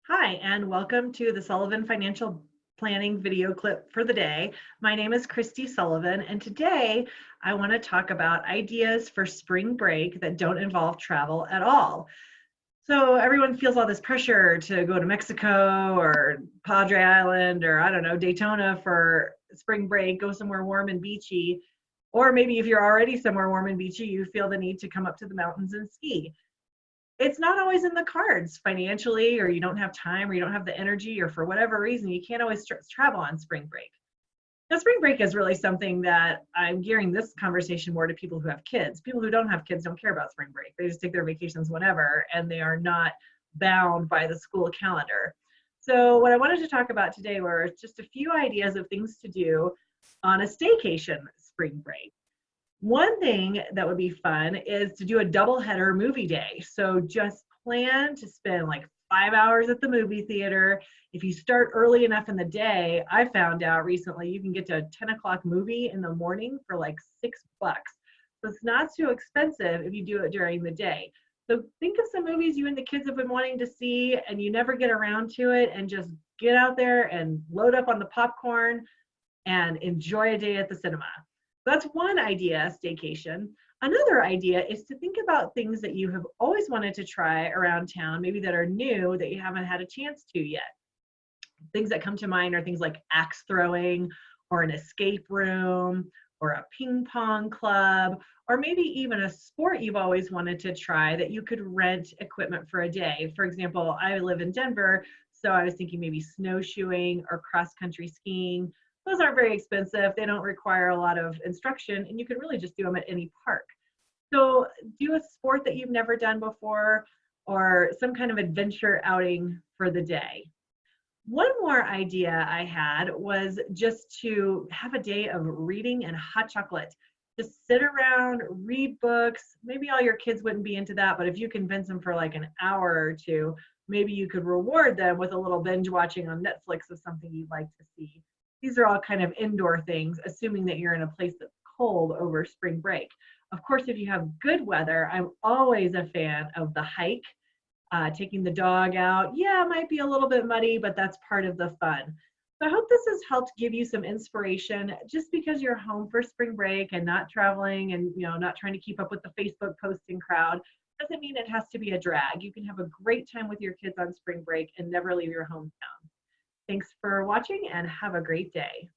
Hi, and welcome to the Sullivan Financial Planning video clip for the day. My name is Kristi Sullivan, and today I want to talk about ideas for spring break that don't involve travel at all. So everyone feels all this pressure to go to Mexico or Padre Island or I don't know, Daytona for spring break, go somewhere warm and beachy. Or maybe if you're already somewhere warm and beachy, you feel the need to come up to the mountains and ski. It's not always in the cards financially, or you don't have time, or you don't have the energy, or for whatever reason, you can't always travel on spring break. Now, spring break is really something that I'm gearing this conversation more to people who have kids. People who don't have kids don't care about spring break. They just take their vacations whenever, and they are not bound by the school calendar. So, what I wanted to talk about today were just a few ideas of things to do on a staycation spring break. One thing that would be fun is to do a double header movie day. So just plan to spend like 5 hours at the movie theater. If you start early enough in the day, I found out recently you can get to a 10 o'clock movie in the morning for like $6. So it's not too expensive if you do it during the day. So think of some movies you and the kids have been wanting to see and you never get around to it, and just get out there and load up on the popcorn and enjoy a day at the cinema. That's one idea, staycation. Another idea is to think about things that you have always wanted to try around town, maybe that are new that you haven't had a chance to yet. Things that come to mind are things like axe throwing, or an escape room, or a ping pong club, or maybe even a sport you've always wanted to try that you could rent equipment for a day. For example, I live in Denver, so I was thinking maybe snowshoeing or cross country skiing. Those aren't very expensive. They don't require a lot of instruction, and you can really just do them at any park. So do a sport that you've never done before, or some kind of adventure outing for the day. One more idea I had was just to have a day of reading and hot chocolate. Just sit around, read books. Maybe all your kids wouldn't be into that, but if you convince them for like an hour or two, maybe you could reward them with a little binge watching on Netflix of something you'd like to see. These are all kind of indoor things, assuming that you're in a place that's cold over spring break. Of course, if you have good weather, I'm always a fan of the hike, taking the dog out. Yeah, it might be a little bit muddy, but that's part of the fun. So I hope this has helped give you some inspiration. Just because you're home for spring break and not traveling and not trying to keep up with the Facebook posting crowd doesn't mean it has to be a drag. You can have a great time with your kids on spring break and never leave your hometown. Thanks for watching and have a great day.